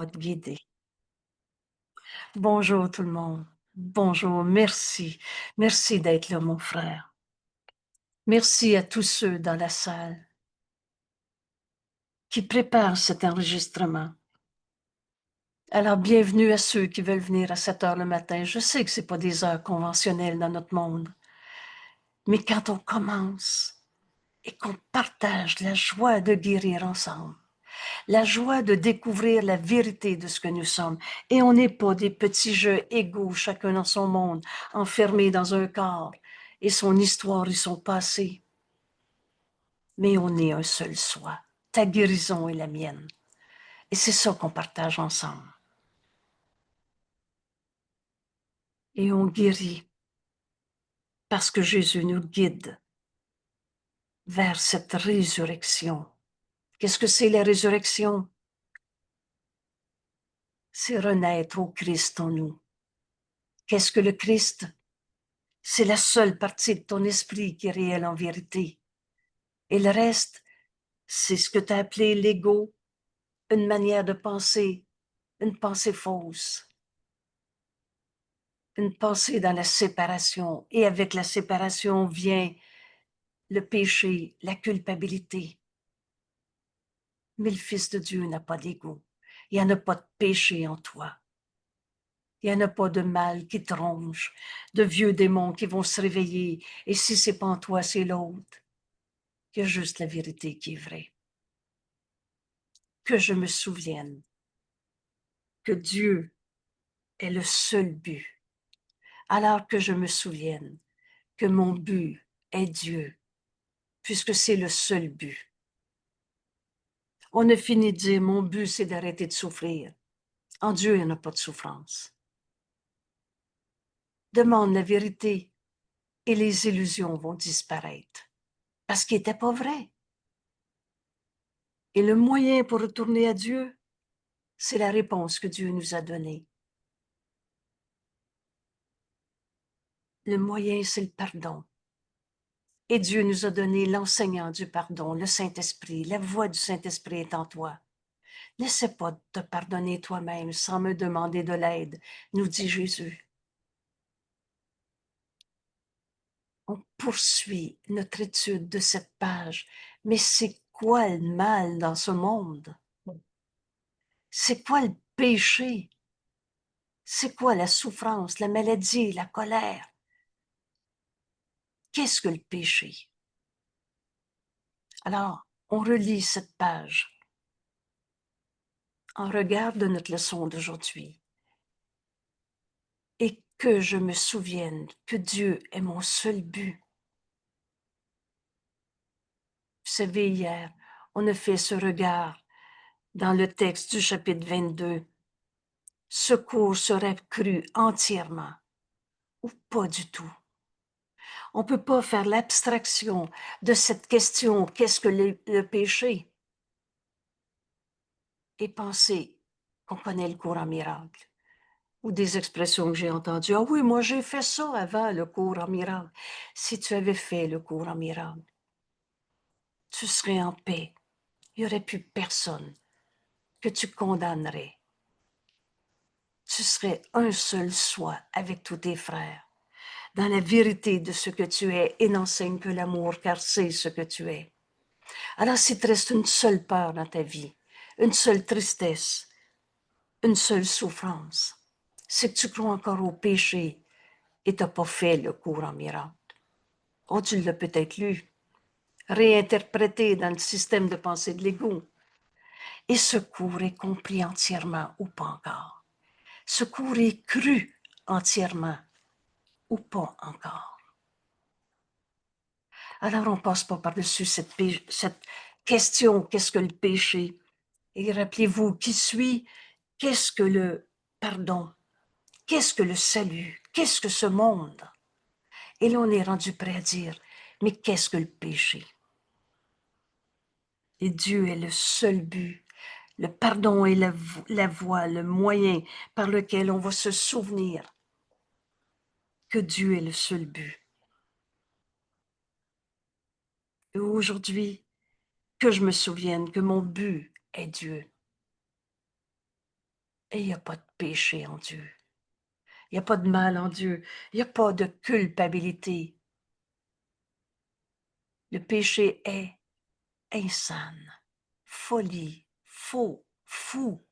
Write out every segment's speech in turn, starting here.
te guider. Bonjour tout le monde. Bonjour, merci. Merci d'être là, mon frère. Merci à tous ceux dans la salle qui préparent cet enregistrement. Alors, bienvenue à ceux qui veulent venir à 7 heures le matin. Je sais que ce pas des heures conventionnelles dans notre monde, mais quand on commence et qu'on partage la joie de guérir ensemble, la joie de découvrir la vérité de ce que nous sommes. Et on n'est pas des petits jeux égaux, chacun dans son monde, enfermés dans un corps, et son histoire et son passé. Mais on est un seul soi. Ta guérison est la mienne. Et c'est ça qu'on partage ensemble. Et on guérit parce que Jésus nous guide vers cette résurrection. Qu'est-ce que c'est la résurrection? C'est renaître au Christ en nous. Qu'est-ce que le Christ? C'est la seule partie de ton esprit qui est réelle en vérité. Et le reste, c'est ce que tu as appelé l'ego, une manière de penser, une pensée fausse, une pensée dans la séparation. Et avec la séparation vient le péché, la culpabilité. Mais le Fils de Dieu n'a pas d'ego. Il n'y en a pas de péché en toi. Il n'y en a pas de mal qui te ronge, de vieux démons qui vont se réveiller. Et si c'est pas en toi, c'est l'autre. Il y a juste la vérité qui est vraie. Que je me souvienne que Dieu est le seul but, alors que je me souvienne que mon but est Dieu, puisque c'est le seul but. On a fini de dire, mon but, c'est d'arrêter de souffrir. En Dieu, il n'y en a pas de souffrance. Demande la vérité et les illusions vont disparaître, parce qu'il n'était pas vrai. Et le moyen pour retourner à Dieu, c'est la réponse que Dieu nous a donnée. Le moyen, c'est le pardon. Et Dieu nous a donné l'enseignant du pardon, le Saint-Esprit. La voix du Saint-Esprit est en toi. N'essaie pas de te pardonner toi-même sans me demander de l'aide, nous dit Jésus. On poursuit notre étude de cette page. Mais c'est quoi le mal dans ce monde? C'est quoi le péché? C'est quoi la souffrance, la maladie, la colère? Qu'est-ce que le péché? Alors, on relit cette page en regard de notre leçon d'aujourd'hui. Et que je me souvienne que Dieu est mon seul but. Vous savez, hier, on a fait ce regard dans le texte du chapitre 22. Ce cours serait cru entièrement ou pas du tout. On ne peut pas faire l'abstraction de cette question, qu'est-ce que le péché? Et penser qu'on connaît le cours en miracle. Ou des expressions que j'ai entendues. Ah oui, moi j'ai fait ça avant le cours en miracle. Si tu avais fait le cours en miracle, tu serais en paix. Il n'y aurait plus personne que tu condamnerais. Tu serais un seul soi avec tous tes frères, dans la vérité de ce que tu es, et n'enseigne que l'amour, car c'est ce que tu es. Alors s'il te reste une seule peur dans ta vie, une seule tristesse, une seule souffrance, c'est que tu crois encore au péché et tu n'as pas fait le cours en miracle. Oh, tu l'as peut-être lu, réinterprété dans le système de pensée de l'ego. Et ce cours est compris entièrement ou pas encore. Ce cours est cru entièrement ou pas encore. Alors on passe pas par-dessus cette question, qu'est-ce que le péché? Et rappelez-vous, qui suis, qu'est-ce que le pardon? Qu'est-ce que le salut? Qu'est-ce que ce monde? Et là, on est rendu prêt à dire, mais qu'est-ce que le péché? Et Dieu est le seul but. Le pardon est la voie, le moyen par lequel on va se souvenir que Dieu est le seul but. Et aujourd'hui, que je me souvienne que mon but est Dieu. Et il n'y a pas de péché en Dieu. Il n'y a pas de mal en Dieu. Il n'y a pas de culpabilité. Le péché est insane, folie, faux, fou,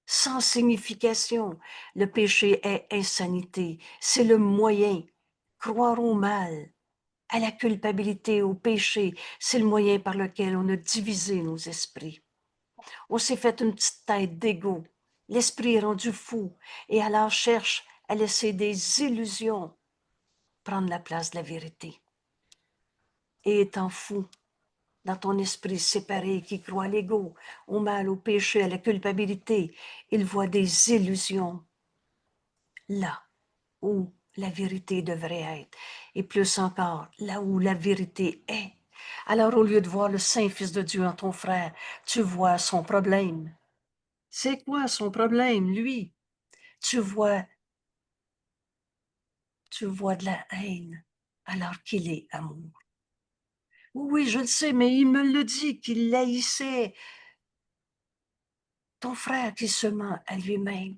sans signification. Le péché est insanité. C'est le moyen. Croire au mal, à la culpabilité, au péché, c'est le moyen par lequel on a divisé nos esprits. On s'est fait une petite tête d'égo. L'esprit est rendu fou et alors cherche à laisser des illusions prendre la place de la vérité. Et étant fou, dans ton esprit séparé qui croit à l'ego, au mal, au péché, à la culpabilité, il voit des illusions là où la vérité devrait être, et plus encore, là où la vérité est. Alors, au lieu de voir le Saint-Fils de Dieu en ton frère, tu vois son problème. C'est quoi son problème, lui? Tu vois de la haine, alors qu'il est amour. Oui, je le sais, mais il me le dit qu'il haïssait. Ton frère qui se ment à lui-même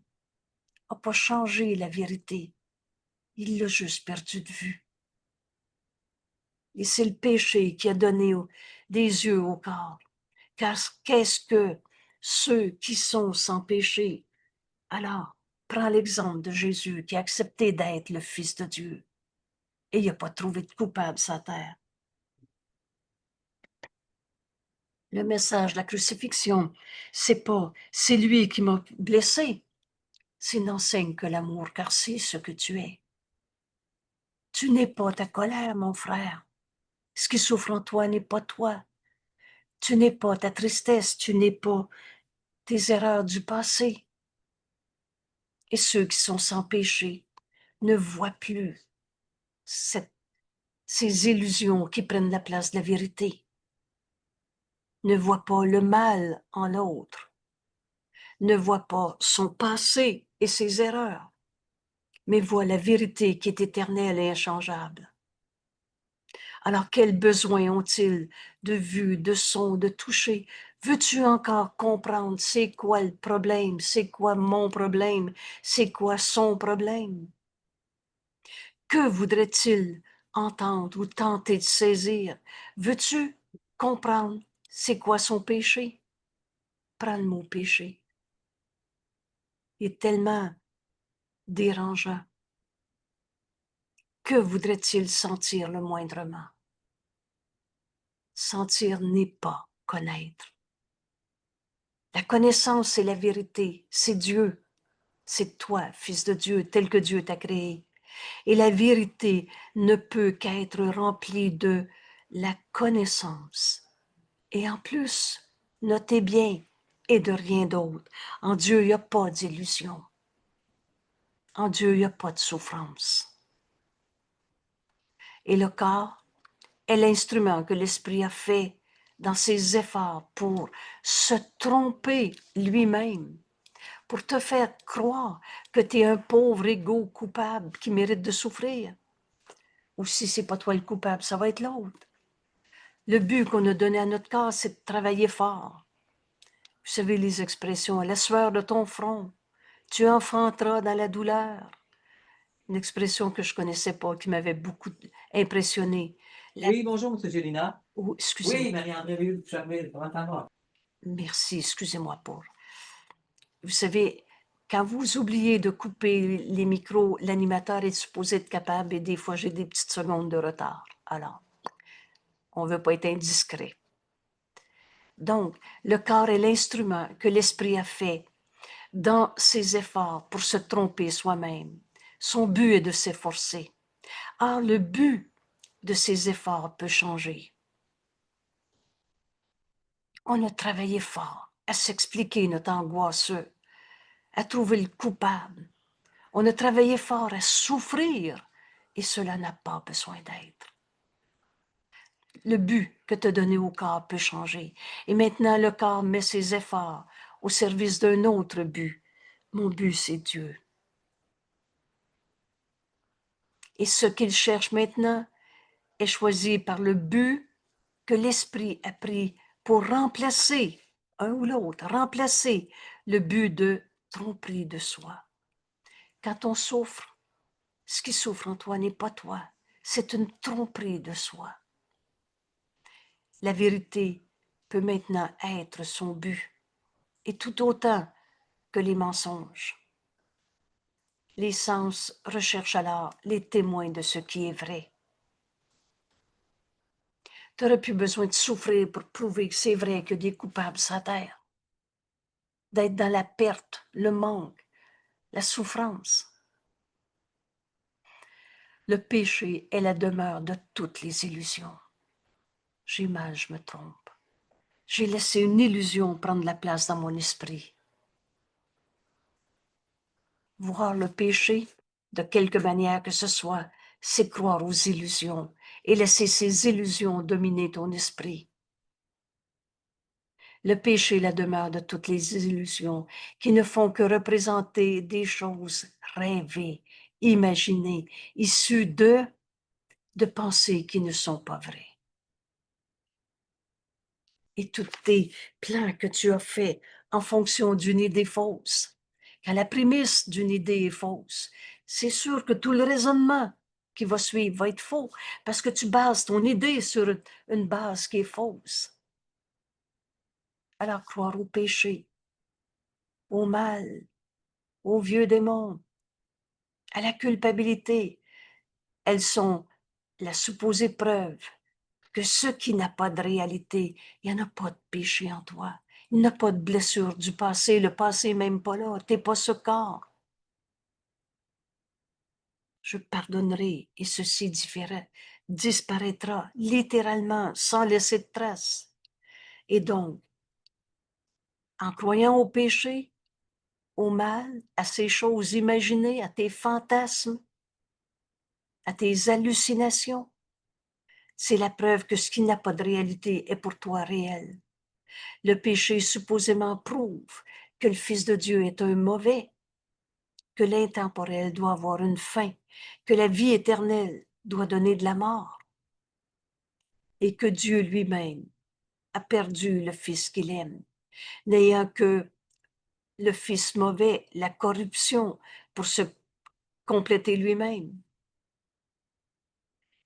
n'a pas changé la vérité. Il l'a juste perdu de vue. Et c'est le péché qui a donné des yeux au corps. Car qu'est-ce que ceux qui sont sans péché? Alors, prends l'exemple de Jésus qui a accepté d'être le Fils de Dieu. Et il n'a pas trouvé de coupable sur terre. Le message de la crucifixion, c'est lui qui m'a blessé. C'est n'enseigne que l'amour, car c'est ce que tu es. Tu n'es pas ta colère, mon frère. Ce qui souffre en toi n'est pas toi. Tu n'es pas ta tristesse, tu n'es pas tes erreurs du passé. Et ceux qui sont sans péché ne voient plus ces illusions qui prennent la place de la vérité. Ne voient pas le mal en l'autre. Ne voient pas son passé et ses erreurs, mais voient la vérité qui est éternelle et inchangeable. Alors quel besoin ont-ils de vue, de son, de toucher? Veux-tu encore comprendre c'est quoi le problème? C'est quoi mon problème? C'est quoi son problème? Que voudrait-il entendre ou tenter de saisir? Veux-tu comprendre c'est quoi son péché? Prends le mot péché. Il est tellement dérangeant. Que voudrait-il sentir le moindrement? Sentir n'est pas connaître. La connaissance, c'est la vérité, c'est Dieu, c'est toi, Fils de Dieu, tel que Dieu t'a créé. Et la vérité ne peut qu'être remplie de la connaissance. Et en plus, notez bien, et de rien d'autre. En Dieu, il n'y a pas d'illusion. En Dieu, il n'y a pas de souffrance. Et le corps est l'instrument que l'Esprit a fait dans ses efforts pour se tromper lui-même, pour te faire croire que tu es un pauvre égo coupable qui mérite de souffrir. Ou si ce n'est pas toi le coupable, ça va être l'autre. Le but qu'on a donné à notre corps, c'est de travailler fort. Vous savez les expressions, la sueur de ton front, tu enfanteras dans la douleur. Une expression que je ne connaissais pas, qui m'avait beaucoup impressionné. Oui, bonjour, M. Gélina. Oh, excusez-moi. Oui, Marie-André Charmé, comment ça va? Merci, excusez-moi pour. Vous savez, quand vous oubliez de couper les micros, l'animateur est supposé être capable et des fois j'ai des petites secondes de retard. Alors, on ne veut pas être indiscret. Donc, le corps est l'instrument que l'esprit a fait dans ses efforts pour se tromper soi-même. Son but est de s'efforcer. Or, le but de ses efforts peut changer. On a travaillé fort à s'expliquer notre angoisseux, à trouver le coupable. On a travaillé fort à souffrir et cela n'a pas besoin d'être. Le but que tu as donné au corps peut changer. Et maintenant, le corps met ses efforts au service d'un autre but. Mon but, c'est Dieu. Et ce qu'il cherche maintenant est choisi par le but que l'Esprit a pris pour remplacer un ou l'autre, remplacer le but de tromperie de soi. Quand on souffre, ce qui souffre en toi n'est pas toi, c'est une tromperie de soi. La vérité peut maintenant être son but, et tout autant que les mensonges. Les sens recherchent alors les témoins de ce qui est vrai. Tu n'aurais plus besoin de souffrir pour prouver que c'est vrai qu'il y a des coupables sur la terre, d'être dans la perte, le manque, la souffrance. Le péché est la demeure de toutes les illusions. J'ai mal, je me trompe. J'ai laissé une illusion prendre la place dans mon esprit. Voir le péché, de quelque manière que ce soit, c'est croire aux illusions et laisser ces illusions dominer ton esprit. Le péché est la demeure de toutes les illusions qui ne font que représenter des choses rêvées, imaginées, issues de pensées qui ne sont pas vraies. Et tous tes plans que tu as faits en fonction d'une idée fausse, quand la prémisse d'une idée est fausse, c'est sûr que tout le raisonnement qui va suivre va être faux parce que tu bases ton idée sur une base qui est fausse. Alors croire au péché, au mal, aux vieux démons, à la culpabilité, elles sont la supposée preuve que ce qui n'a pas de réalité, il n'y en a pas de péché en toi. Il n'y a pas de blessure du passé. Le passé n'est même pas là. Tu n'es pas ce corps. Je pardonnerai et ceci disparaîtra littéralement sans laisser de traces. Et donc, en croyant au péché, au mal, à ces choses imaginées, à tes fantasmes, à tes hallucinations, c'est la preuve que ce qui n'a pas de réalité est pour toi réel. Le péché supposément prouve que le Fils de Dieu est un mauvais, que l'intemporel doit avoir une fin, que la vie éternelle doit donner de la mort, et que Dieu lui-même a perdu le Fils qu'il aime, n'ayant que le Fils mauvais, la corruption, pour se compléter lui-même.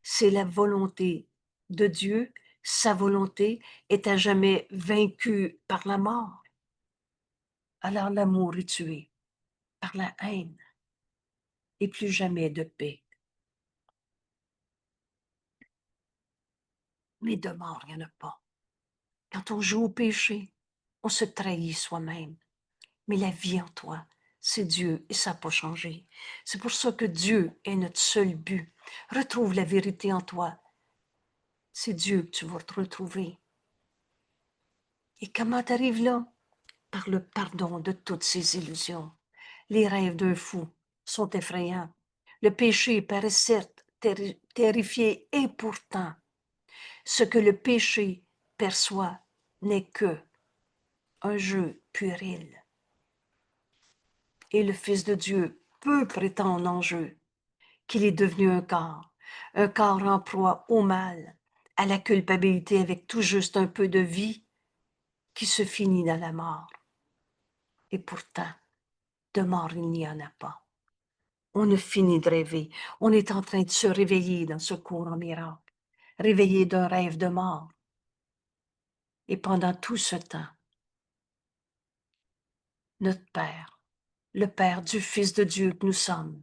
C'est la volonté de Dieu, sa volonté est à jamais vaincue par la mort. Alors l'amour est tué par la haine et plus jamais de paix. Mais de mort, il n'y en a pas. Quand on joue au péché, on se trahit soi-même. Mais la vie en toi, c'est Dieu et ça n'a pas changé. C'est pour ça que Dieu est notre seul but. Retrouve la vérité en toi. C'est Dieu que tu vas te retrouver. Et comment tu arrives là? Par le pardon de toutes ces illusions. Les rêves d'un fou sont effrayants. Le péché paraît certes terrifié et pourtant, ce que le péché perçoit n'est que un jeu puéril. Et le Fils de Dieu peut prétendre en jeu qu'il est devenu un corps en proie au mal, à la culpabilité avec tout juste un peu de vie qui se finit dans la mort. Et pourtant, de mort, il n'y en a pas. On ne finit de rêver. On est en train de se réveiller dans ce cours en miracle, réveillé d'un rêve de mort. Et pendant tout ce temps, notre Père, le Père du Fils de Dieu que nous sommes,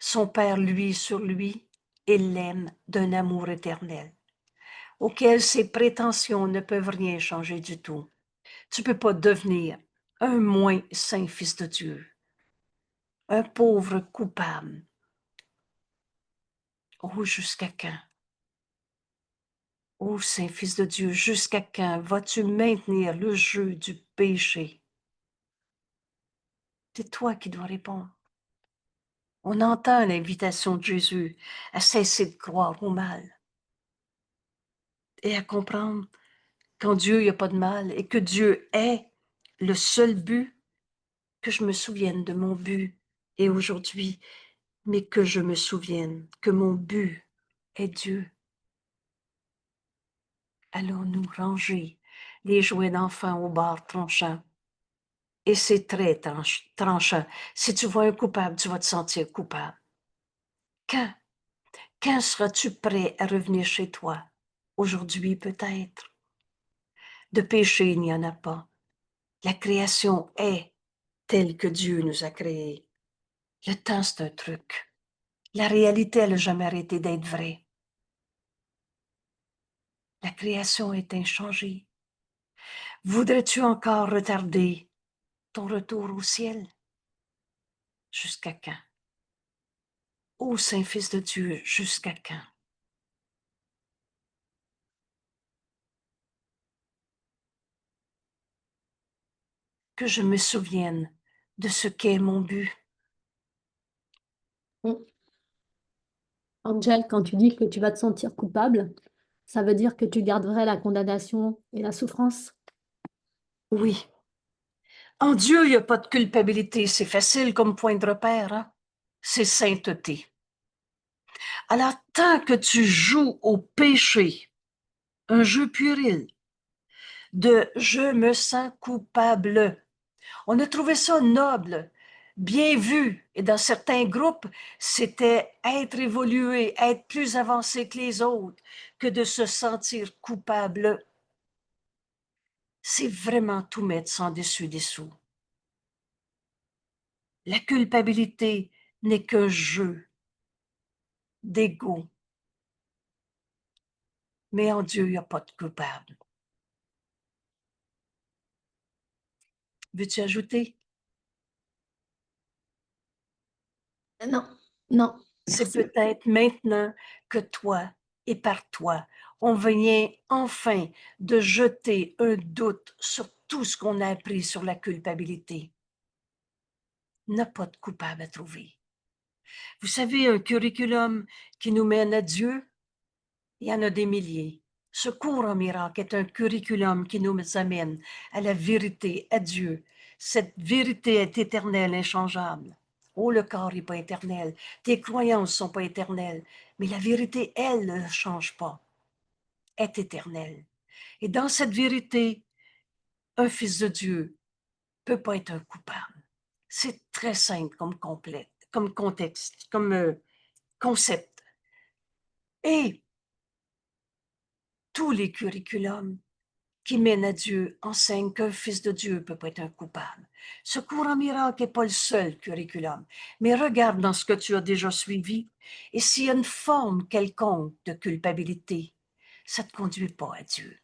son Père, lui, sur lui, il l'aime d'un amour éternel, auquel ses prétentions ne peuvent rien changer du tout. Tu ne peux pas devenir un moins saint Fils de Dieu, un pauvre coupable. Oh, jusqu'à quand? Ô Saint-Fils de Dieu, jusqu'à quand vas-tu maintenir le jeu du péché? C'est toi qui dois répondre. On entend l'invitation de Jésus à cesser de croire au mal et à comprendre qu'en Dieu, il n'y a pas de mal et que Dieu est le seul but, que je me souvienne de mon but et aujourd'hui, mais que je me souvienne que mon but est Dieu. Allons-nous ranger les jouets d'enfants au bar tranchant Et c'est très tranchant. Si tu vois un coupable, tu vas te sentir coupable. Quand seras-tu prêt à revenir chez toi? Aujourd'hui peut-être. De péché, il n'y en a pas. La création est telle que Dieu nous a créés. Le temps, c'est un truc. La réalité, elle n'a jamais arrêté d'être vraie. La création est inchangée. Voudrais-tu encore retarder ton retour au ciel? Jusqu'à quand? Ô Saint-Fils de Dieu, jusqu'à quand? Que je me souvienne de ce qu'est mon but. Mm. Angel, quand tu dis que tu vas te sentir coupable, ça veut dire que tu garderais la condamnation et la souffrance? Oui. En Dieu, il n'y a pas de culpabilité. C'est facile comme point de repère. Hein? C'est sainteté. Alors, tant que tu joues au péché, un jeu puéril, de je me sens coupable, on a trouvé ça noble, bien vu, et dans certains groupes, c'était être évolué, être plus avancé que les autres, que de se sentir coupable. C'est vraiment tout mettre sans dessus-dessous. La culpabilité n'est qu'un jeu d'ego. Mais en Dieu, il n'y a pas de coupable. Veux-tu ajouter? Non, non, C'est merci. peut-être maintenant que toi et par toi, on vient enfin de jeter un doute sur tout ce qu'on a appris sur la culpabilité. Il n'y a pas de coupable à trouver. Vous savez, un curriculum qui nous mène à Dieu, il y en a des milliers. Ce cours en miracle est un curriculum qui nous amène à la vérité, à Dieu. Cette vérité est éternelle, inchangeable. Oh, le corps n'est pas éternel. Tes croyances ne sont pas éternelles. Mais la vérité, elle, ne change pas, est éternelle. Et dans cette vérité, un fils de Dieu ne peut pas être un coupable. C'est très simple comme complète, comme contexte, comme concept. Et tous les curriculums qui mènent à Dieu enseignent qu'un fils de Dieu ne peut pas être un coupable. Ce cours en miracle n'est pas le seul curriculum, mais regarde dans ce que tu as déjà suivi, et s'il y a une forme quelconque de culpabilité, ça ne te conduit pas à Dieu.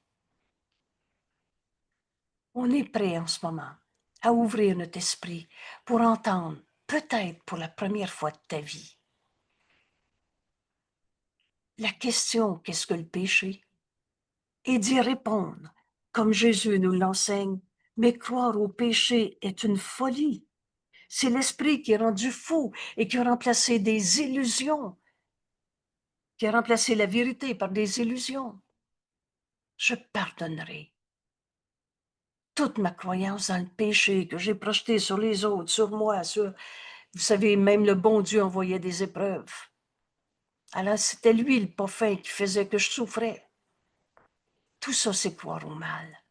On est prêt en ce moment à ouvrir notre esprit pour entendre, peut-être pour la première fois de ta vie, la question qu'est-ce que le péché? Et d'y répondre, comme Jésus nous l'enseigne, mais croire au péché est une folie. C'est l'esprit qui est rendu fou et qui a remplacé des illusions, qui a remplacé la vérité par des illusions. Je pardonnerai toute ma croyance dans le péché que j'ai projeté sur les autres, sur moi, sur... Vous savez, même le bon Dieu envoyait des épreuves. Alors c'était lui, le pas fin, qui faisait que je souffrais. Tout ça, c'est croire au mal.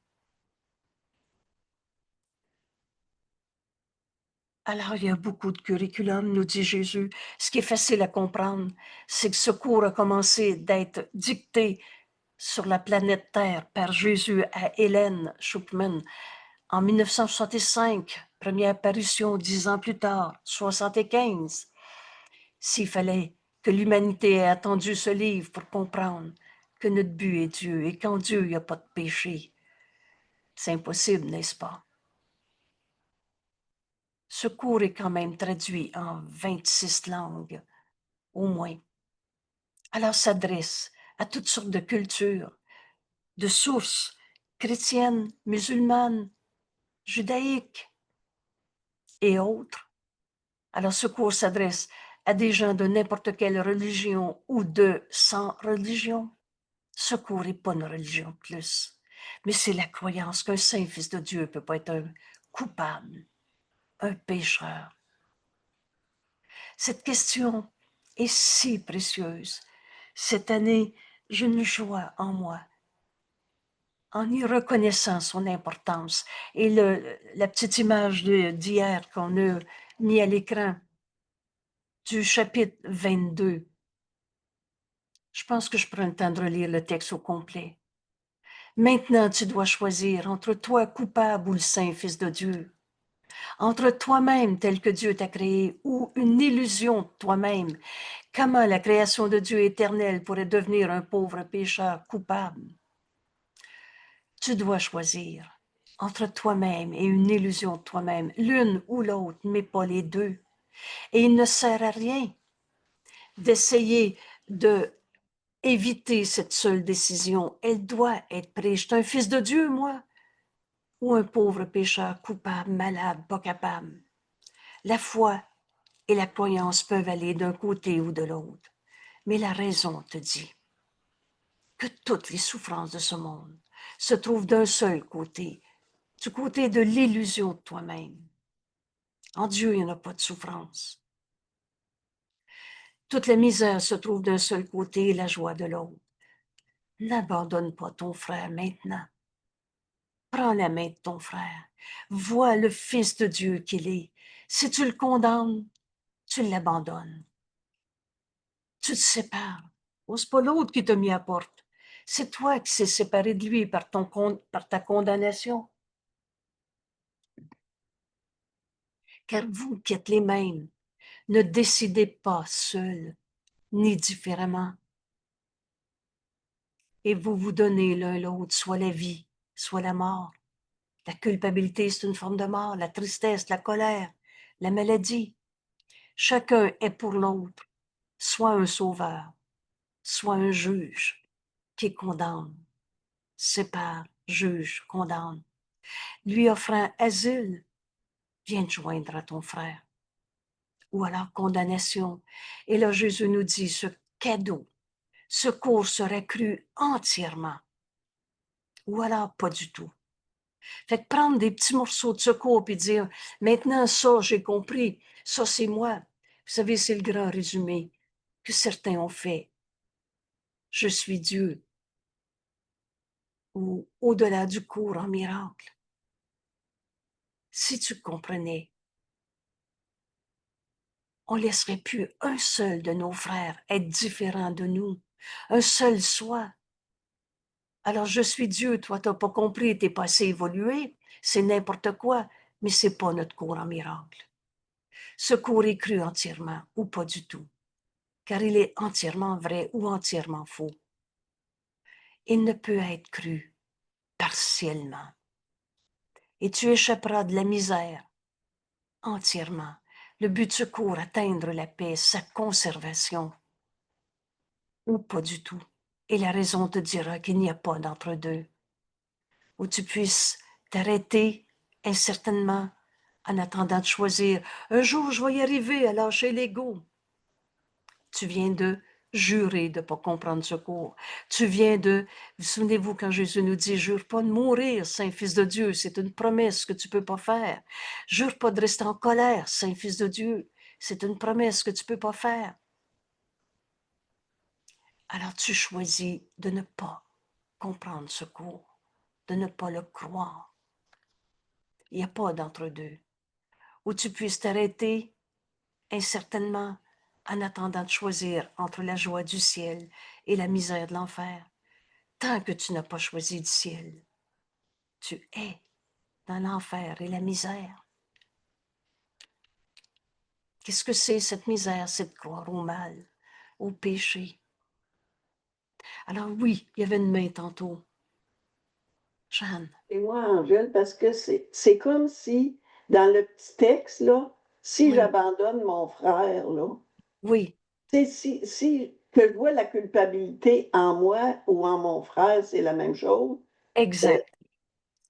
Alors, il y a beaucoup de curriculum, nous dit Jésus. Ce qui est facile à comprendre, c'est que ce cours a commencé d'être dicté sur la planète Terre par Jésus à Hélène Schuckman en 1965, première apparition 10 ans plus tard, 75. S'il fallait que l'humanité ait attendu ce livre pour comprendre que notre but est Dieu et qu'en Dieu, il n'y a pas de péché, c'est impossible, n'est-ce pas? Ce cours est quand même traduit en 26 langues, au moins. Alors s'adresse à toutes sortes de cultures, de sources chrétiennes, musulmanes, judaïques et autres. Alors ce cours s'adresse à des gens de n'importe quelle religion ou de sans religion. Ce cours n'est pas une religion de plus, mais c'est la croyance qu'un saint fils de Dieu ne peut pas être un coupable, un pécheur. Cette question est si précieuse. Cette année, j'ai une joie en moi en y reconnaissant son importance. Et la petite image d'hier qu'on a mis à l'écran du chapitre 22, je pense que je prends le temps de relire le texte au complet. Maintenant, tu dois choisir entre toi coupable ou le saint Fils de Dieu, entre toi-même tel que Dieu t'a créé ou une illusion de toi-même. Comment la création de Dieu éternel pourrait devenir un pauvre pécheur coupable? Tu dois choisir entre toi-même et une illusion de toi-même, l'une ou l'autre, mais pas les deux. Et il ne sert à rien d'essayer de éviter cette seule décision. Elle doit être prise. Je suis un fils de Dieu, moi, ou un pauvre pécheur coupable, malade, pas capable. La foi et la croyance peuvent aller d'un côté ou de l'autre, mais la raison te dit que toutes les souffrances de ce monde se trouvent d'un seul côté, du côté de l'illusion de toi-même. En Dieu, il n'y en a pas de souffrance. Toute la misère se trouve d'un seul côté et la joie de l'autre. N'abandonne pas ton frère maintenant. Prends la main de ton frère. Vois le Fils de Dieu qu'il est. Si tu le condamnes, tu l'abandonnes. Tu te sépares. Oh, c'est pas l'autre qui t'a mis à porte. C'est toi qui s'est séparé de lui par ta condamnation. Car vous qui êtes les mêmes, ne décidez pas seuls ni différemment. Et vous vous donnez l'un l'autre, soit la vie, soit la mort. La culpabilité, c'est une forme de mort, la tristesse, la colère, la maladie. Chacun est pour l'autre, soit un sauveur, soit un juge qui condamne, sépare, juge, condamne. Lui offrant asile, viens te joindre à ton frère. Ou alors condamnation. Et là, Jésus nous dit, ce cadeau, ce cours serait cru entièrement. Ou alors pas du tout. Fait que prendre des petits morceaux de secours puis dire, maintenant ça, j'ai compris, ça c'est moi. Vous savez, c'est le grand résumé que certains ont fait. Je suis Dieu. Ou au-delà du cours en miracle. Si tu comprenais, on laisserait plus un seul de nos frères être différent de nous, un seul soi. Alors je suis Dieu, toi t'as pas compris, t'es pas assez évolué, c'est n'importe quoi, mais c'est pas notre cours en miracle. Ce cours est cru entièrement ou pas du tout, car il est entièrement vrai ou entièrement faux. Il ne peut être cru partiellement. Et tu échapperas de la misère entièrement. Le but de ce cours, atteindre la paix, sa conservation, ou pas du tout. Et la raison te dira qu'il n'y a pas d'entre-deux, où tu puisses t'arrêter incertainement en attendant de choisir. Un jour, je vais y arriver à lâcher l'ego. Tu viens de jurer de ne pas comprendre ce cours. Tu viens de... Vous souvenez-vous quand Jésus nous dit, jure pas de mourir, Saint-Fils de Dieu, c'est une promesse que tu ne peux pas faire. Jure pas de rester en colère, Saint-Fils de Dieu, c'est une promesse que tu ne peux pas faire. Alors tu choisis de ne pas comprendre ce cours, de ne pas le croire. Il n'y a pas d'entre-deux. Où tu puisses t'arrêter incertainement en attendant de choisir entre la joie du ciel et la misère de l'enfer. Tant que tu n'as pas choisi du ciel, tu es dans l'enfer et la misère. Qu'est-ce que c'est cette misère? C'est de croire au mal, au péché. Alors oui, il y avait une main tantôt. Jeanne. Et moi, Angèle, parce que c'est comme si, dans le petit texte, là, si Oui. j'abandonne mon frère, là, Oui, si que je vois la culpabilité en moi ou en mon frère, c'est la même chose. exact.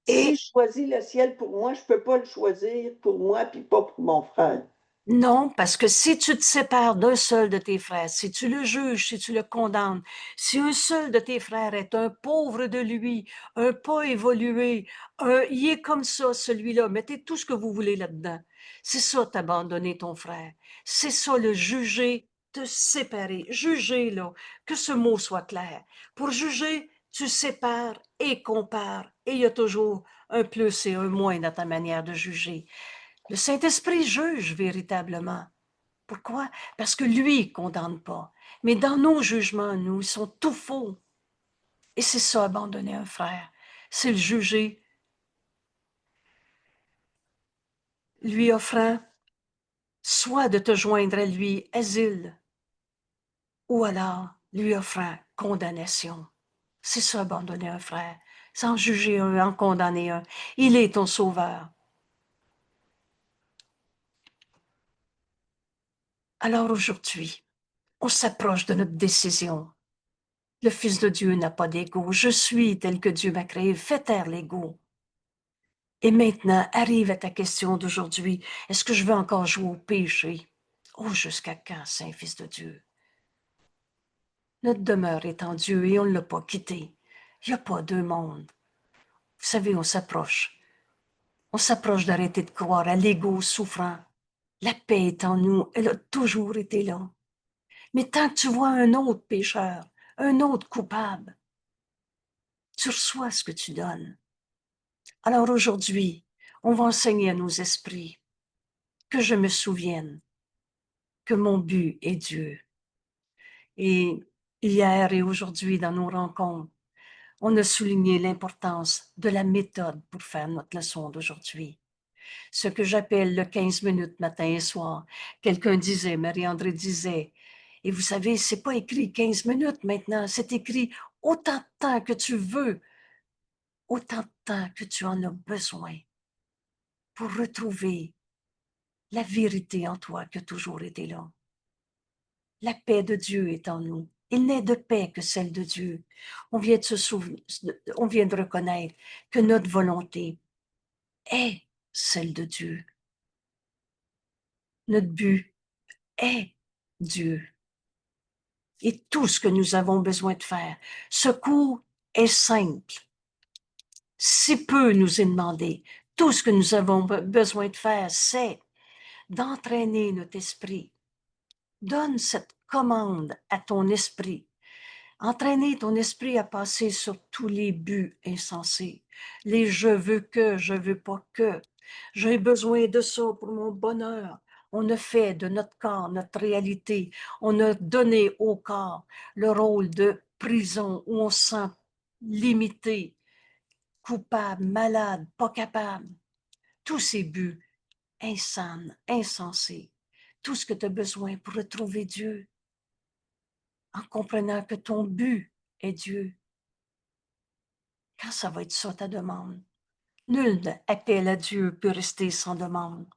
Si Et je choisis le ciel pour moi, je ne peux pas le choisir pour moi puis pas pour mon frère. non, parce que si tu te sépares d'un seul de tes frères, si tu le juges, si tu le condamnes, si un seul de tes frères est un pauvre de lui, un pas évolué, il est comme ça, celui-là, mettez tout ce que vous voulez là-dedans. C'est ça, t'abandonner ton frère. C'est ça, le juger, te séparer. Juger, là, que ce mot soit clair. Pour juger, Tu sépares et compares, et il y a toujours un plus et un moins dans ta manière de juger. Le Saint-Esprit juge véritablement. Pourquoi? Parce que lui ne condamne pas. Mais dans nos jugements, nous, ils sont tout faux. Et c'est ça, abandonner un frère. C'est le juger, lui offrant soit de te joindre à lui, asile, ou alors lui offrant condamnation. C'est ça, abandonner un frère, sans juger un, en condamner un. Il est ton sauveur. Alors aujourd'hui, on s'approche de notre décision. Le Fils de Dieu n'a pas d'ego. Je suis tel que Dieu m'a créé. Fais taire l'ego. Et maintenant, arrive à ta question d'aujourd'hui. Est-ce que je veux encore jouer au péché? Oh, jusqu'à quand, Saint-Fils de Dieu? Notre demeure est en Dieu et on ne l'a pas quitté. Il n'y a pas deux mondes. Vous savez, on s'approche. On s'approche d'arrêter de croire à l'ego souffrant. La paix est en nous. Elle a toujours été là. Mais tant que tu vois un autre pécheur, un autre coupable, tu reçois ce que tu donnes. Alors aujourd'hui, on va enseigner à nos esprits que je me souvienne que mon but est Dieu. Et hier et aujourd'hui, dans nos rencontres, on a souligné l'importance de la méthode pour faire notre leçon d'aujourd'hui. Ce que j'appelle le 15 minutes matin et soir. Quelqu'un disait, Marie-André disait, et vous savez, c'est pas écrit 15 minutes maintenant, c'est écrit autant de temps que tu veux, autant de temps que tu en as besoin pour retrouver la vérité en toi qui a toujours été là. La paix de Dieu est en nous. Il n'est de paix que celle de Dieu. On vient de se souvenir, on vient de reconnaître que notre volonté est celle de Dieu. Notre but est Dieu. Et tout ce que nous avons besoin de faire, ce cours est simple. Si peu nous est demandé, tout ce que nous avons besoin de faire, c'est d'entraîner notre esprit. Donne cette commande à ton esprit. Entraîner ton esprit à passer sur tous les buts insensés. Les je veux que, je veux pas que. J'ai besoin de ça pour mon bonheur. On a fait de notre corps notre réalité. On a donné au corps le rôle de prison où on se sent limité, coupable, malade, pas capable. Tous ces buts insanes, insensés. Tout ce que tu as besoin pour retrouver Dieu, en comprenant que ton but est Dieu. Quand ça va être ça ta demande? Nul appel à Dieu peut rester sans demande.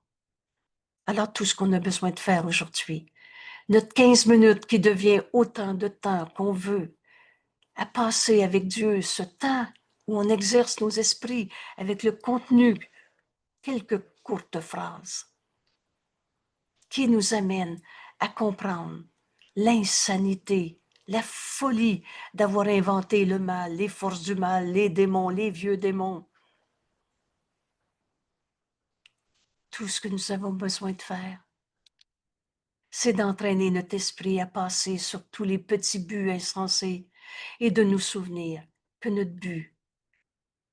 Alors tout ce qu'on a besoin de faire aujourd'hui, notre 15 minutes qui devient autant de temps qu'on veut, à passer avec Dieu, ce temps où on exerce nos esprits avec le contenu, quelques courtes phrases, qui nous amènent à comprendre l'insanité, la folie d'avoir inventé le mal, les forces du mal, les démons, les vieux démons. Tout ce que nous avons besoin de faire, c'est d'entraîner notre esprit à passer sur tous les petits buts insensés et de nous souvenir que notre but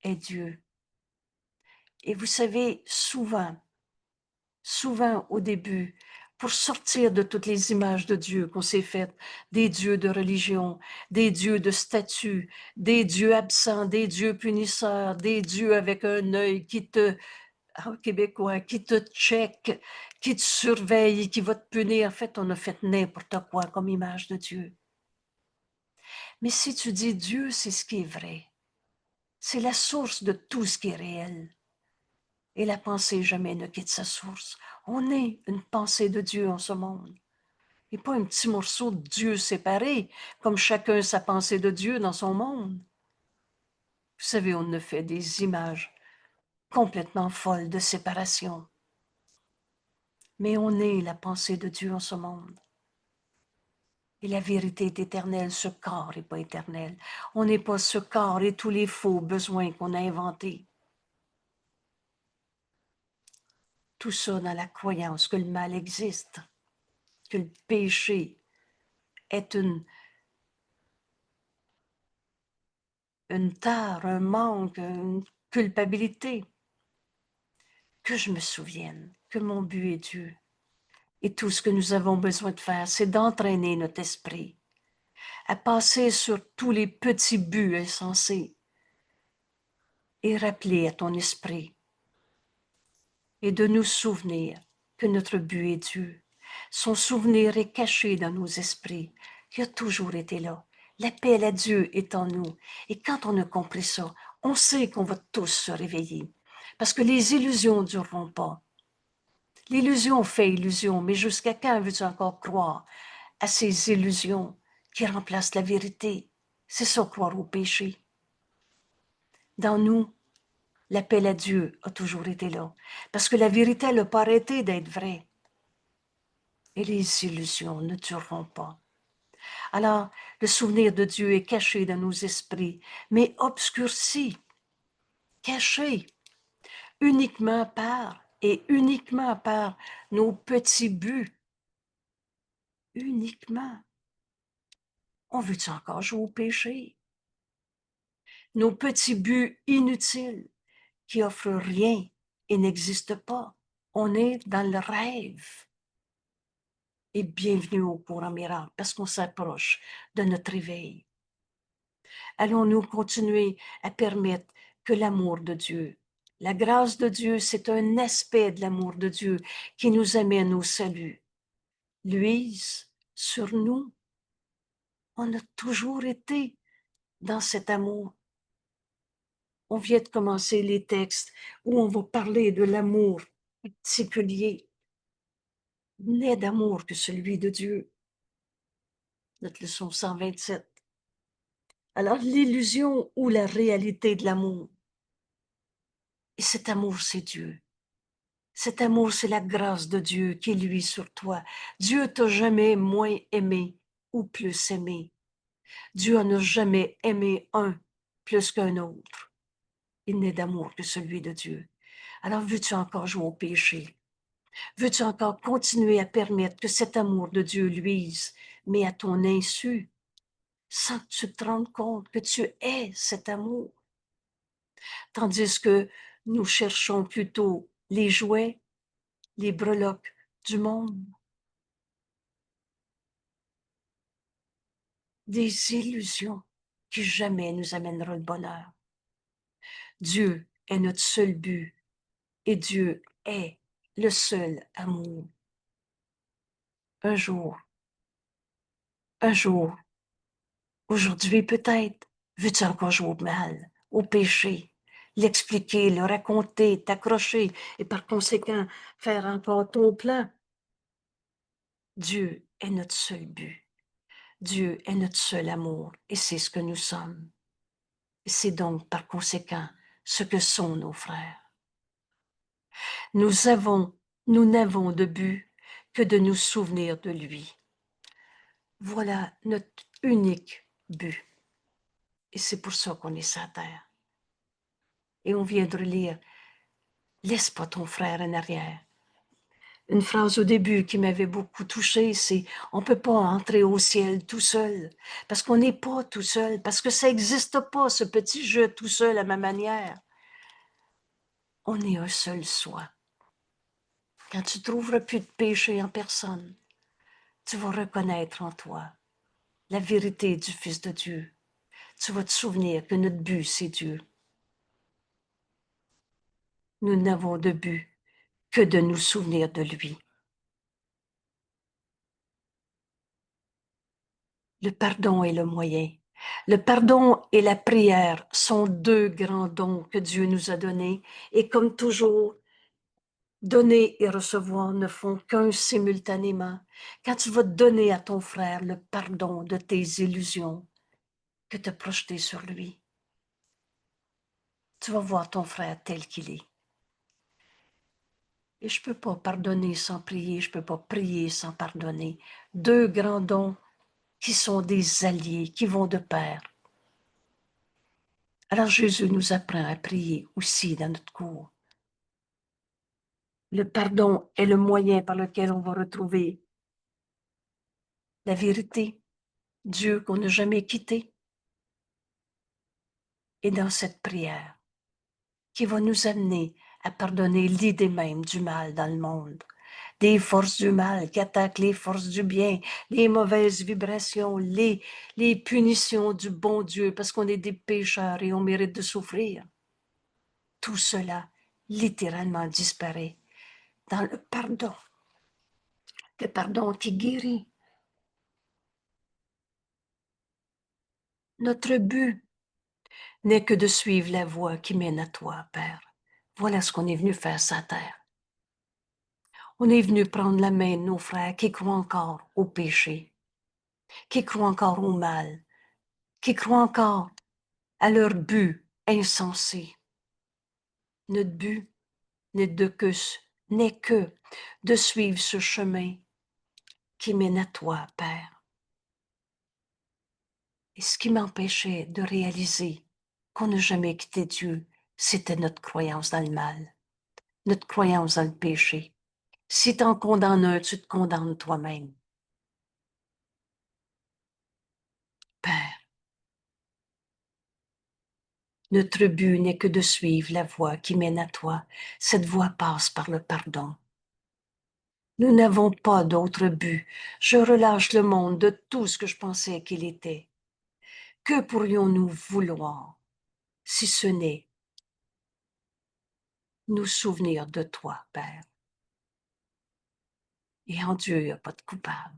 est Dieu. Et vous savez, souvent au début, pour sortir de toutes les images de Dieu qu'on s'est faites, des dieux de religion, des dieux de statut, des dieux absents, des dieux punisseurs, des dieux avec un œil qui te, québécois, qui te check, qui te surveille, qui va te punir. En fait, on a fait n'importe quoi comme image de Dieu. Mais si tu dis Dieu, c'est ce qui est vrai. C'est la source de tout ce qui est réel. Et la pensée jamais ne quitte sa source. On est une pensée de Dieu en ce monde. Et pas un petit morceau de Dieu séparé, comme chacun sa pensée de Dieu dans son monde. Vous savez, on a fait des images complètement folles de séparation. Mais on est la pensée de Dieu en ce monde. Et la vérité est éternelle, ce corps n'est pas éternel. On n'est pas ce corps et tous les faux besoins qu'on a inventés. Tout ça dans la croyance que le mal existe, que le péché est une une tare, un manque, une culpabilité. Que je me souvienne que mon but est Dieu. Et tout ce que nous avons besoin de faire, c'est d'entraîner notre esprit à passer sur tous les petits buts insensés et rappeler à ton esprit et de nous souvenir que notre but est Dieu. Son souvenir est caché dans nos esprits, qui a toujours été là. L'appel à Dieu est en nous. Et quand on accomplit ça, on sait qu'on va tous se réveiller. Parce que les illusions ne dureront pas. L'illusion fait illusion, mais jusqu'à quand veux-tu encore croire à ces illusions qui remplacent la vérité? C'est ça, croire au péché. Dans nous, l'appel à Dieu a toujours été là. Parce que la vérité n'a pas arrêté d'être vraie. Et les illusions ne dureront pas. Alors, le souvenir de Dieu est caché dans nos esprits, mais obscurci, caché, uniquement par nos petits buts. Uniquement. On veut-tu encore jouer au péché? Nos petits buts inutiles qui offrent rien et n'existent pas. On est dans le rêve. Et bienvenue au courant miracle parce qu'on s'approche de notre réveil. Allons-nous continuer à permettre que l'amour de Dieu, la grâce de Dieu, c'est un aspect de l'amour de Dieu qui nous amène au salut, luise sur nous. On a toujours été dans cet amour. On vient de commencer les textes où on va parler de l'amour particulier, n'est d'amour que celui de Dieu. Notre leçon 127. Alors, l'illusion ou la réalité de l'amour. Et cet amour, c'est Dieu. Cet amour, c'est la grâce de Dieu qui est lui sur toi. Dieu t'a jamais moins aimé ou plus aimé. Dieu n'a jamais aimé un plus qu'un autre. Il n'est d'amour que celui de Dieu. Alors, veux-tu encore jouer au péché? Veux-tu encore continuer à permettre que cet amour de Dieu luise, mais à ton insu, sans que tu te rendes compte que tu es cet amour? Tandis que nous cherchons plutôt les jouets, les breloques du monde, des illusions qui jamais nous amèneront le bonheur. Dieu est notre seul but et Dieu est le seul amour. Un jour, aujourd'hui peut-être, veux-tu encore jouer au mal, au péché, l'expliquer, le raconter, t'accrocher et par conséquent faire encore ton plan? Dieu est notre seul but. Dieu est notre seul amour et c'est ce que nous sommes. Et c'est donc par conséquent ce que sont nos frères. Nous n'avons de but que de nous souvenir de lui. Voilà notre unique but. Et c'est pour ça qu'on est sur la terre. Et on vient de lire « Laisse pas ton frère en arrière ». Une phrase au début qui m'avait beaucoup touchée, c'est « On ne peut pas entrer au ciel tout seul ». Parce qu'on n'est pas tout seul, parce que ça n'existe pas, ce petit jeu tout seul à ma manière. On est un seul soi. Quand tu ne trouveras plus de péché en personne, tu vas reconnaître en toi la vérité du Fils de Dieu. Tu vas te souvenir que notre but, c'est Dieu. Nous n'avons de but que de nous souvenir de lui. Le pardon est le moyen. Le pardon et la prière sont deux grands dons que Dieu nous a donnés. Et comme toujours, donner et recevoir ne font qu'un simultanément. Quand tu vas donner à ton frère le pardon de tes illusions, que te projeter sur lui, tu vas voir ton frère tel qu'il est. Et je ne peux pas pardonner sans prier, je ne peux pas prier sans pardonner. Deux grands dons qui sont des alliés, qui vont de pair. Alors Jésus nous apprend à prier aussi dans notre cours. Le pardon est le moyen par lequel on va retrouver la vérité, Dieu qu'on n'a jamais quitté. Et dans cette prière qui va nous amener à pardonner l'idée même du mal dans le monde, des forces du mal qui attaquent les forces du bien, les mauvaises vibrations, les punitions du bon Dieu parce qu'on est des pécheurs et on mérite de souffrir. Tout cela littéralement disparaît dans le pardon qui guérit. Notre but n'est que de suivre la voie qui mène à toi, Père. Voilà ce qu'on est venu faire sur la terre. On est venu prendre la main de nos frères qui croient encore au péché, qui croient encore au mal, qui croient encore à leur but insensé. Notre but n'est que de suivre ce chemin qui mène à toi, Père. Et ce qui m'empêchait de réaliser qu'on n'a jamais quitté Dieu, c'était notre croyance dans le mal, notre croyance dans le péché. Si t'en condamnes un, tu te condamnes toi-même. Père, notre but n'est que de suivre la voie qui mène à toi. Cette voie passe par le pardon. Nous n'avons pas d'autre but. Je relâche le monde de tout ce que je pensais qu'il était. Que pourrions-nous vouloir si ce n'est nous souvenir de toi, Père? Et en Dieu, il n'y a pas de coupable.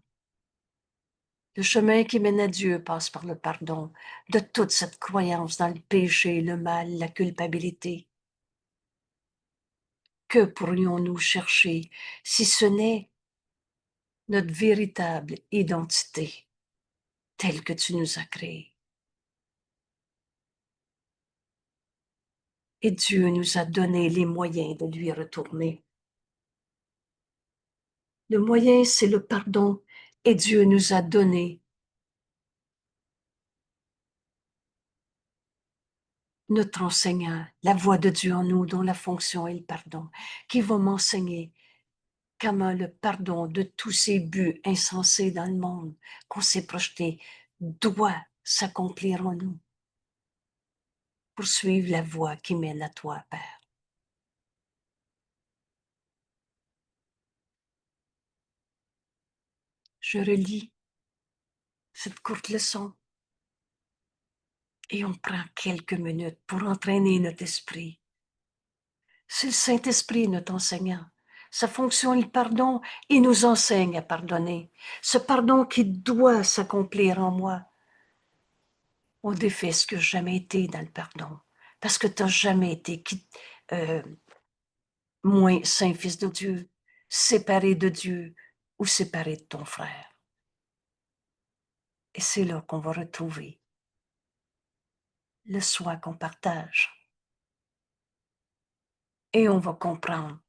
Le chemin qui mène à Dieu passe par le pardon de toute cette croyance dans le péché, le mal, la culpabilité. Que pourrions-nous chercher si ce n'est notre véritable identité telle que tu nous as créée? Et Dieu nous a donné les moyens de lui retourner. Le moyen, c'est le pardon, et Dieu nous a donné notre enseignant, la voix de Dieu en nous, dont la fonction est le pardon, qui va m'enseigner comment le pardon de tous ces buts insensés dans le monde qu'on s'est projetés doit s'accomplir en nous pour suivre la voie qui mène à toi, Père. Je relis cette courte leçon et on prend quelques minutes pour entraîner notre esprit. C'est le Saint-Esprit, notre enseignant. Sa fonction est le pardon. Il nous enseigne à pardonner. Ce pardon qui doit s'accomplir en moi. On défait ce que j'ai jamais été dans le pardon. Parce que tu n'as jamais été moins saint fils de Dieu, séparé de Dieu ou séparé de ton frère. Et c'est là qu'on va retrouver le soin qu'on partage. Et on va comprendre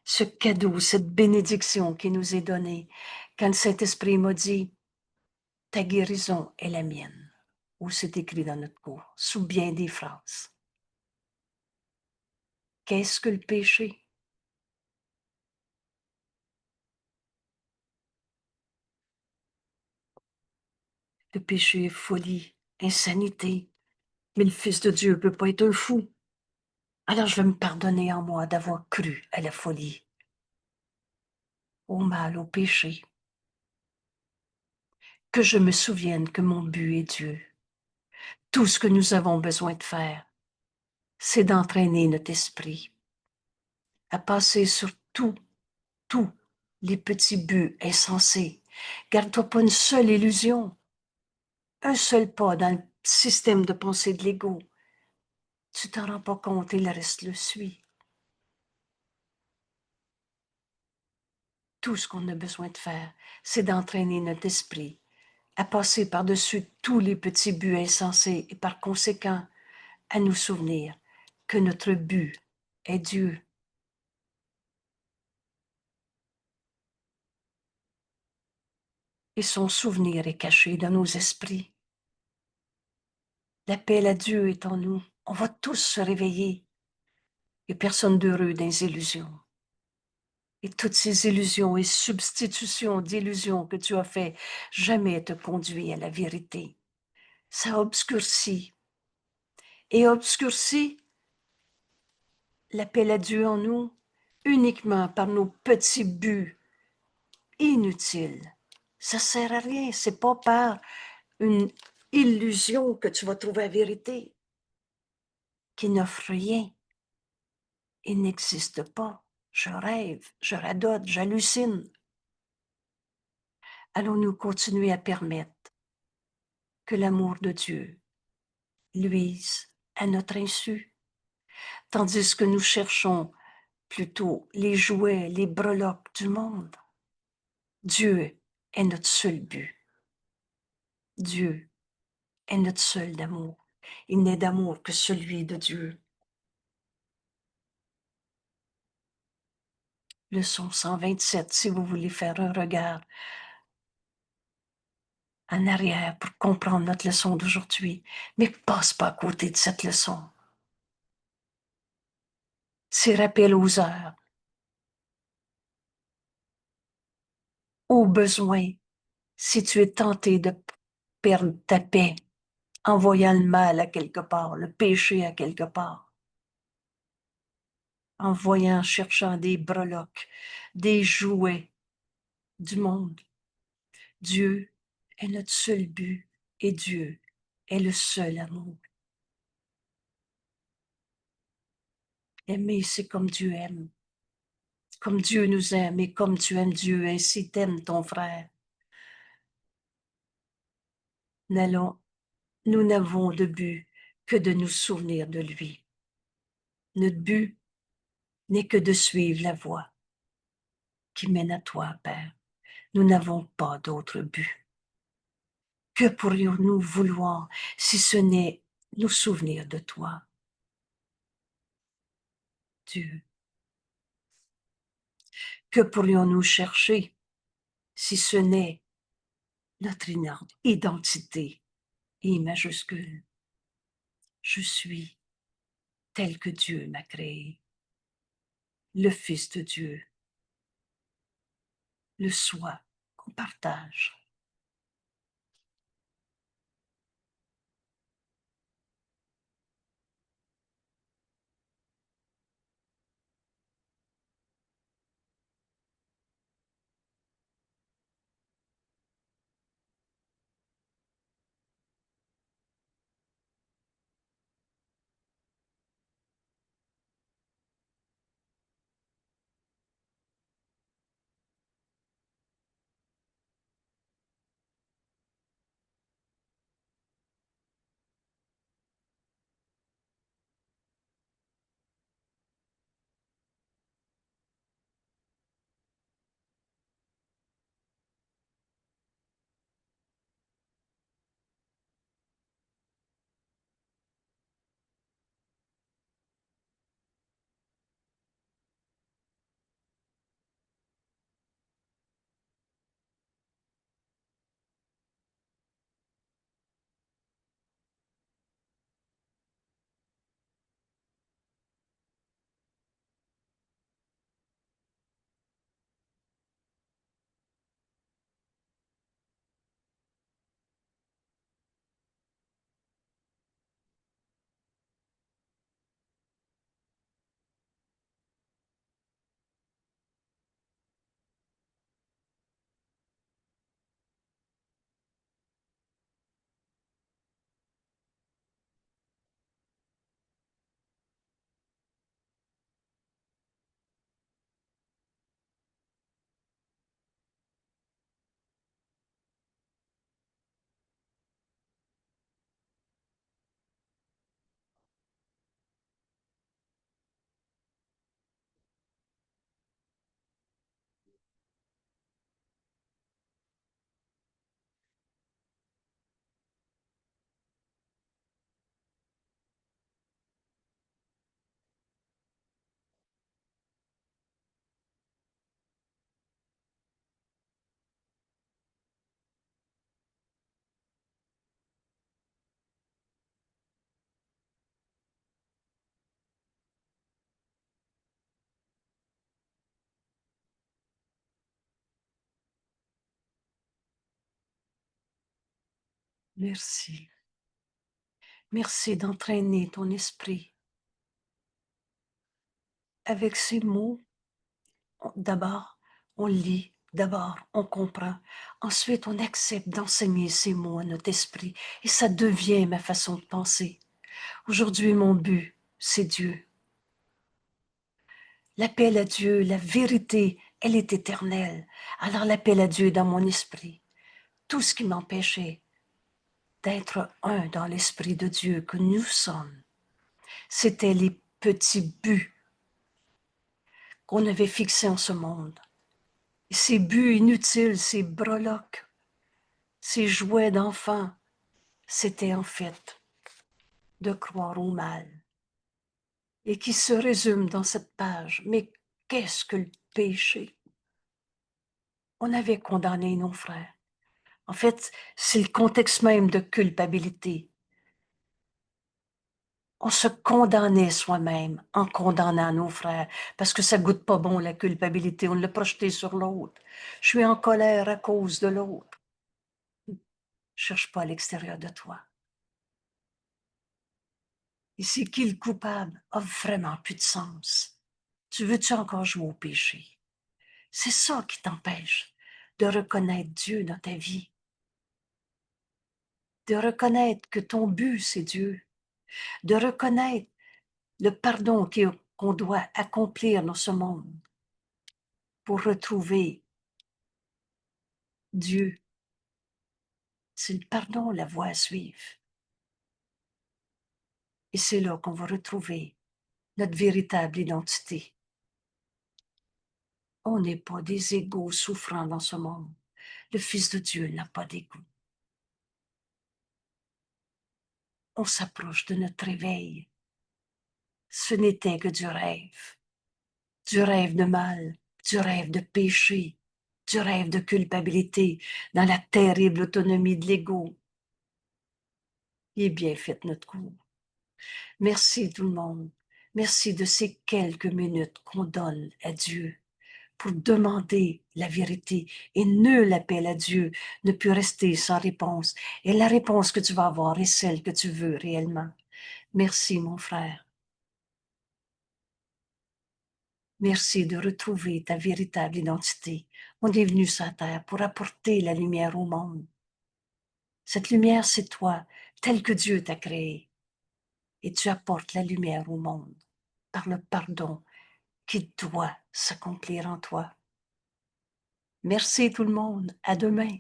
ce cadeau, cette bénédiction qui nous est donnée quand le Saint-Esprit m'a dit « Ta guérison est la mienne », ou c'est écrit dans notre cours, sous bien des phrases. Qu'est-ce que le péché? Le péché est folie, insanité, mais le Fils de Dieu ne peut pas être un fou. Alors je vais me pardonner en moi d'avoir cru à la folie, au mal, au péché. Que je me souvienne que mon but est Dieu. Tout ce que nous avons besoin de faire, c'est d'entraîner notre esprit à passer sur tous les petits buts insensés. Garde-toi pas une seule illusion, un seul pas dans le système de pensée de l'ego. Tu t'en rends pas compte et le reste le suit. Tout ce qu'on a besoin de faire, c'est d'entraîner notre esprit à passer par-dessus tous les petits buts insensés et par conséquent à nous souvenir que notre but est Dieu. Et son souvenir est caché dans nos esprits. L'appel à Dieu est en nous. On va tous se réveiller. Il n'y a personne d'heureux dans les illusions. Et toutes ces illusions et substitutions d'illusions que tu as fait jamais te conduit à la vérité. Ça obscurcit. et obscurci l'appel à Dieu en nous uniquement par nos petits buts inutiles. Ça sert à rien, c'est pas par une illusion que tu vas trouver la vérité qui n'offre rien. Il n'existe pas. Je rêve, je radote, j'hallucine. Allons-nous continuer à permettre que l'amour de Dieu luise à notre insu, tandis que nous cherchons plutôt les jouets, les breloques du monde? Dieu est notre seul but. Dieu est notre seul amour. Il n'est d'amour que celui de Dieu. Leçon 127, si vous voulez faire un regard en arrière pour comprendre notre leçon d'aujourd'hui, mais passe pas à côté de cette leçon. Ces rappels aux heures, aux besoins, si tu es tenté de perdre ta paix en voyant le mal à quelque part, le péché à quelque part, en voyant, cherchant des breloques, des jouets du monde. Dieu est notre seul but et Dieu est le seul amour. Aimer, c'est comme Dieu aime. Comme Dieu nous aime et comme tu aimes Dieu, ainsi t'aimes ton frère. Nous n'avons de but que de nous souvenir de lui. Notre but n'est que de suivre la voie qui mène à toi, Père. Nous n'avons pas d'autre but. Que pourrions-nous vouloir si ce n'est nous souvenir de toi, Dieu? Que pourrions-nous chercher si ce n'est notre identité, I majuscule? Je suis tel que Dieu m'a créé, le Fils de Dieu, le soi qu'on partage. Merci. Merci d'entraîner ton esprit. Avec ces mots, d'abord, on lit, d'abord, on comprend. Ensuite, on accepte d'enseigner ces mots à notre esprit et ça devient ma façon de penser. Aujourd'hui, mon but, c'est Dieu. L'appel à Dieu, la vérité, elle est éternelle. Alors l'appel à Dieu est dans mon esprit. Tout ce qui m'empêchait d'être un dans l'esprit de Dieu que nous sommes, c'était les petits buts qu'on avait fixés en ce monde. Et ces buts inutiles, ces breloques, ces jouets d'enfants, c'était en fait de croire au mal. Et qui se résume dans cette page. Mais qu'est-ce que le péché? On avait condamné nos frères. En fait, c'est le contexte même de culpabilité. On se condamnait soi-même en condamnant nos frères parce que ça goûte pas bon la culpabilité. On l'a projeté sur l'autre. Je suis en colère à cause de l'autre. Cherche pas à l'extérieur de toi. Et c'est qui le coupable a vraiment plus de sens. Tu veux-tu encore jouer au péché? C'est ça qui t'empêche de reconnaître Dieu dans ta vie, de reconnaître que ton but, c'est Dieu, de reconnaître le pardon qu'on doit accomplir dans ce monde pour retrouver Dieu. C'est le pardon, la voie à suivre. Et c'est là qu'on va retrouver notre véritable identité. On n'est pas des égaux souffrants dans ce monde. Le Fils de Dieu n'a pas d'ego. On s'approche de notre réveil. Ce n'était que du rêve de mal, du rêve de péché, du rêve de culpabilité, dans la terrible autonomie de l'ego. Il est bien fait notre cours. Merci tout le monde. Merci de ces quelques minutes qu'on donne à Dieu pour demander la vérité. Et nul appel à Dieu ne peut rester sans réponse. Et la réponse que tu vas avoir est celle que tu veux réellement. Merci, mon frère. Merci de retrouver ta véritable identité. On est venu sur la terre pour apporter la lumière au monde. Cette lumière, c'est toi, tel que Dieu t'a créé. Et tu apportes la lumière au monde par le pardon qui doit s'accomplir en toi. Merci tout le monde. À demain.